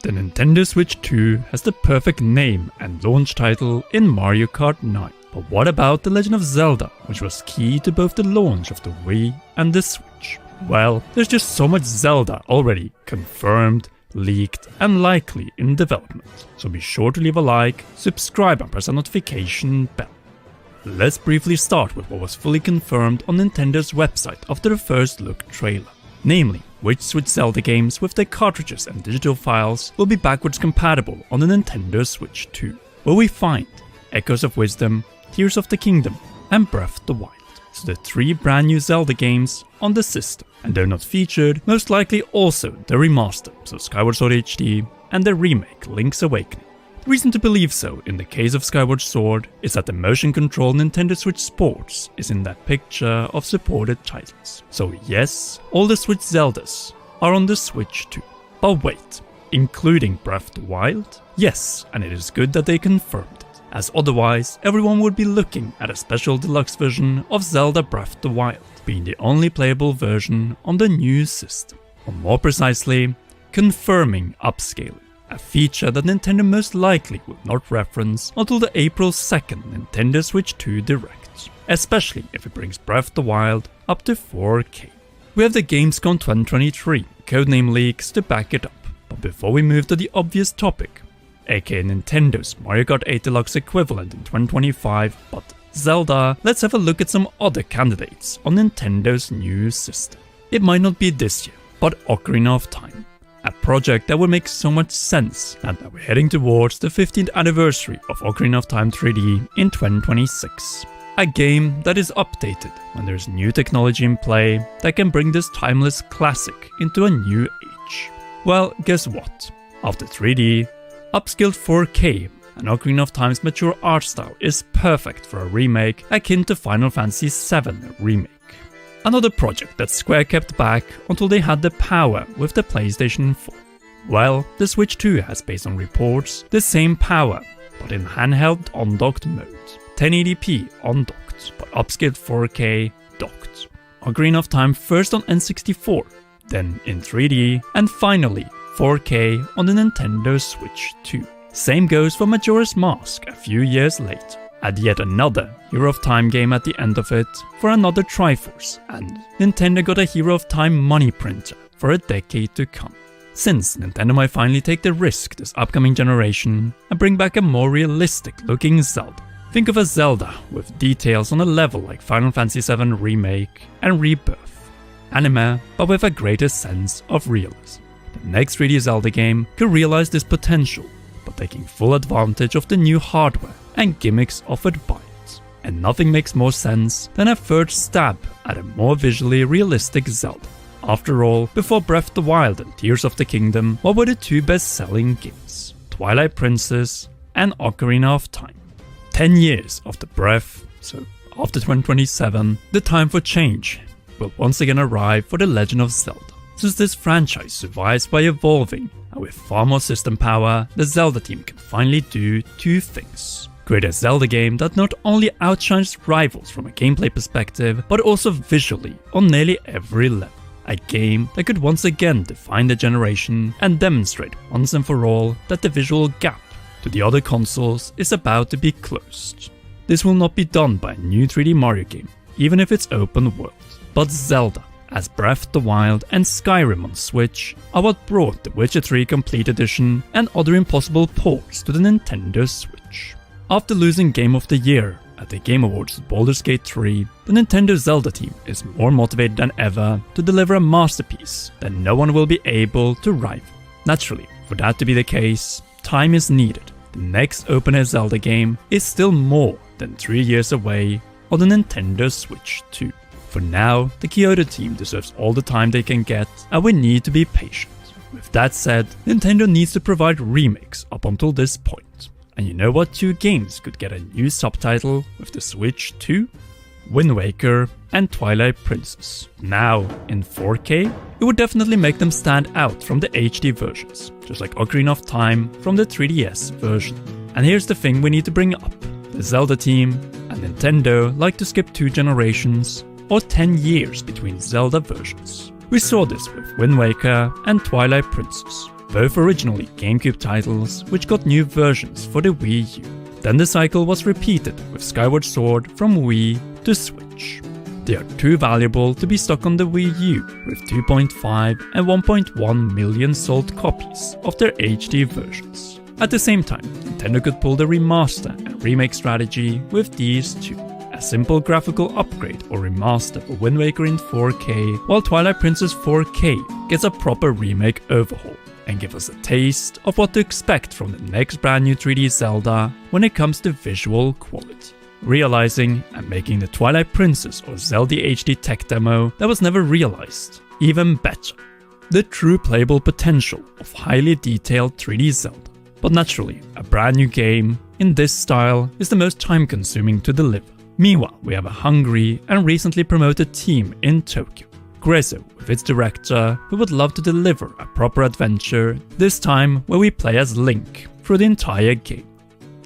The Nintendo Switch 2 has the perfect name and launch title in Mario Kart 9. But what about The Legend of Zelda, which was key to both the launch of the Wii and the Switch? Well, there's just so much Zelda already confirmed, leaked and likely in development. So be sure to leave a like, subscribe and press the notification bell. Let's briefly start with what was fully confirmed on Nintendo's website after the first look trailer. Namely, which Switch Zelda games with their cartridges and digital files will be backwards compatible on the Nintendo Switch 2. Where we find Echoes of Wisdom, Tears of the Kingdom and Breath of the Wild. So the 3 brand new Zelda games on the system. And they're not featured, most likely also the remaster, so Skyward Sword HD and the remake Link's Awakening. The reason to believe so in the case of Skyward Sword is that the motion control Nintendo Switch Sports is in that picture of supported titles. So yes, all the Switch Zeldas are on the Switch too. But wait, including Breath of the Wild? Yes, and it is good that they confirmed it, as otherwise everyone would be looking at a special deluxe version of Zelda Breath of the Wild, being the only playable version on the new system. Or more precisely, confirming upscaling. A feature that Nintendo most likely will not reference until the April 2nd Nintendo Switch 2 Direct, especially if it brings Breath of the Wild up to 4K. We have the Gamescom 2023 codename leaks to back it up, but before we move to the obvious topic, aka Nintendo's Mario Kart 8 Deluxe equivalent in 2025, but Zelda, let's have a look at some other candidates on Nintendo's new system. It might not be this year, but Ocarina of Time. A project that would make so much sense now that we're heading towards the 15th anniversary of Ocarina of Time 3D in 2026. A game that is updated when there's new technology in play that can bring this timeless classic into a new age. Well, guess what? After 3D, upscaled 4K and Ocarina of Time's mature art style is perfect for a remake akin to Final Fantasy VII Remake. Another project that Square kept back until they had the power with the PlayStation 4. Well, the Switch 2 has, based on reports, the same power, but in handheld undocked mode. 1080p undocked, but upscaled 4K docked. Ocarina of Time first on N64, then in 3D, and finally 4K on the Nintendo Switch 2. Same goes for Majora's Mask a few years later. Add yet another Hero of Time game at the end of it for another Triforce, and Nintendo got a Hero of Time money printer for a decade to come. Since Nintendo might finally take the risk this upcoming generation and bring back a more realistic looking Zelda. Think of a Zelda with details on a level like Final Fantasy VII Remake and Rebirth. Anime, but with a greater sense of realism. The next 3D Zelda game could realize this potential, but taking full advantage of the new hardware and gimmicks offered by it. And nothing makes more sense than a third stab at a more visually realistic Zelda. After all, before Breath of the Wild and Tears of the Kingdom, what were the 2 best-selling games? Twilight Princess and Ocarina of Time. 10 years after Breath, so after 2027, the time for change will once again arrive for The Legend of Zelda. Since this franchise survives by evolving, and with far more system power, the Zelda team can finally do 2 things. Create a Zelda game that not only outshines rivals from a gameplay perspective, but also visually on nearly every level. A game that could once again define the generation and demonstrate once and for all that the visual gap to the other consoles is about to be closed. This will not be done by a new 3D Mario game, even if it's open world, but Zelda, as Breath of the Wild and Skyrim on Switch, are what brought The Witcher 3 Complete Edition and other impossible ports to the Nintendo Switch. After losing Game of the Year at the Game Awards Baldur's Gate 3, the Nintendo Zelda team is more motivated than ever to deliver a masterpiece that no one will be able to rival. Naturally, for that to be the case, time is needed. The next open-air Zelda game is still more than 3 years away on the Nintendo Switch 2. For now, the Kyoto team deserves all the time they can get, and we need to be patient. With that said, Nintendo needs to provide remakes up until this point. And you know what 2 games could get a new subtitle with the Switch 2? Wind Waker and Twilight Princess. Now, in 4K, it would definitely make them stand out from the HD versions, just like Ocarina of Time from the 3DS version. And here's the thing we need to bring up. The Zelda team and Nintendo like to skip 2 generations or 10 years between Zelda versions. We saw this with Wind Waker and Twilight Princess. both originally GameCube titles which got new versions for the Wii U. Then the cycle was repeated with Skyward Sword from Wii to Switch. They are too valuable to be stuck on the Wii U, with 2.5 and 1.1 million sold copies of their HD versions. At the same time, Nintendo could pull the remaster and remake strategy with these two. A simple graphical upgrade or remaster for Wind Waker in 4K, while Twilight Princess 4K gets a proper remake overhaul and give us a taste of what to expect from the next brand new 3D Zelda when it comes to visual quality. Realizing and making the Twilight Princess or Zelda HD tech demo that was never realized even better. The true playable potential of highly detailed 3D Zelda. But naturally, a brand new game in this style is the most time consuming to deliver. Meanwhile, we have a hungry and recently promoted team in Tokyo. Grezzo with its director who would love to deliver a proper adventure, this time where we play as Link through the entire game.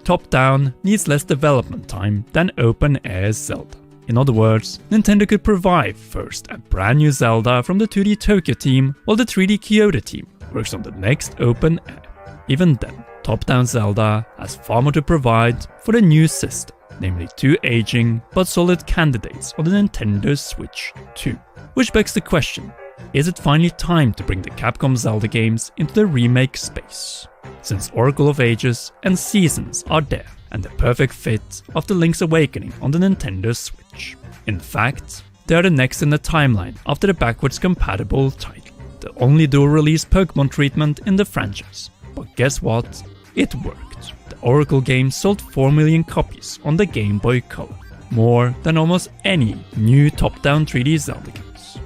Top-down needs less development time than open-air Zelda. In other words, Nintendo could provide first a brand new Zelda from the 2D Tokyo team, while the 3D Kyoto team works on the next open-air. Even then, top-down Zelda has far more to provide for the new system, namely two aging but solid candidates on the Nintendo Switch 2. Which begs the question, is it finally time to bring the Capcom Zelda games into the remake space? Since Oracle of Ages and Seasons are there, and the perfect fit of the Link's Awakening on the Nintendo Switch. In fact, they are the next in the timeline after the backwards compatible title, the only dual release Pokemon treatment in the franchise. But guess what? It worked. The Oracle game sold 4 million copies on the Game Boy Color, more than almost any new top-down 3D Zelda games.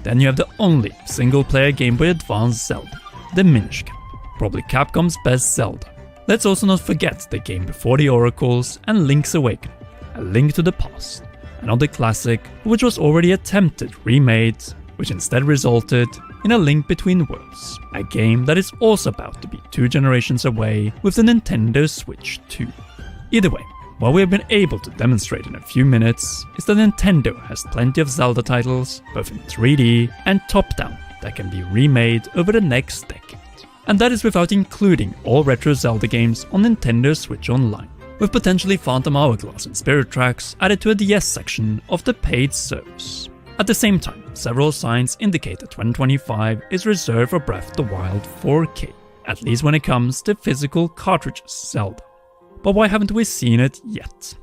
Then you have the only single-player Game Boy Advance Zelda, the Minish Cap, probably Capcom's best Zelda. Let's also not forget the game before the Oracles and Link's Awakening, A Link to the Past, another classic which was already attempted remade, which instead resulted in A Link Between Worlds, a game that is also about to be 2 generations away with the Nintendo Switch 2. Either way, what we have been able to demonstrate in a few minutes is that Nintendo has plenty of Zelda titles, both in 3D and top-down, that can be remade over the next decade. And that is without including all retro Zelda games on Nintendo Switch Online, with potentially Phantom Hourglass and Spirit Tracks added to a DS section of the paid service. At the same time, several signs indicate that 2025 is reserved for Breath of the Wild 4K, at least when it comes to physical cartridges Zelda. But why haven't we seen it yet?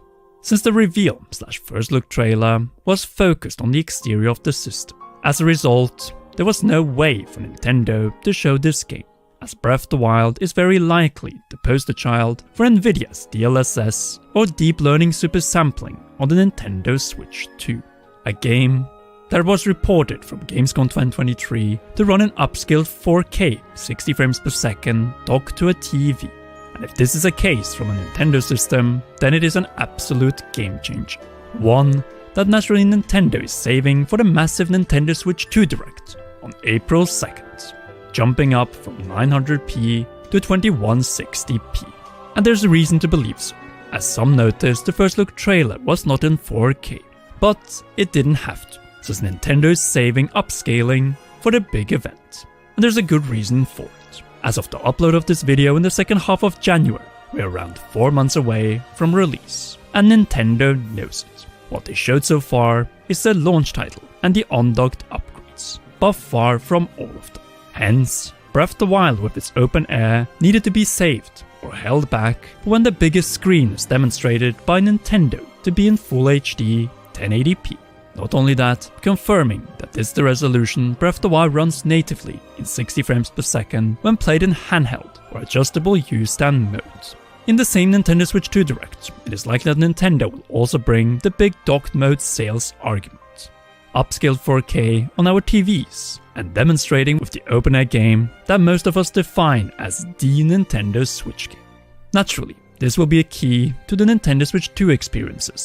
Since the reveal/first look trailer was focused on the exterior of the system. As a result, there was no way for Nintendo to show this game, as Breath of the Wild is very likely the poster child for Nvidia's DLSS or Deep Learning Super Sampling on the Nintendo Switch 2. A game that was reported from Gamescom 2023 to run in upscaled 4K 60 frames per second docked to a TV. And if this is a case from a Nintendo system, then it is an absolute game changer. One that naturally Nintendo is saving for the massive Nintendo Switch 2 Direct on April 2nd, jumping up from 900p to 2160p. And there's a reason to believe so, as some noticed the first look trailer was not in 4K, but it didn't have to, since Nintendo is saving upscaling for the big event. And there's a good reason for it. As of the upload of this video in the second half of January, we're around 4 months away from release, and Nintendo knows it. What they showed so far is the launch title and the undocked upgrades, but far from all of them. Hence, Breath of the Wild with its open air needed to be saved or held back for when the biggest screen is demonstrated by Nintendo to be in Full HD 1080p. Not only that, confirming that this is the resolution Breath of the Wild runs natively in 60 frames per second when played in handheld or adjustable U-stand mode. In the same Nintendo Switch 2 Direct, it is likely that Nintendo will also bring the big docked mode sales argument. Upscaled 4K on our TVs, and demonstrating with the open-air game that most of us define as the Nintendo Switch game. Naturally, this will be a key to the Nintendo Switch 2 experiences,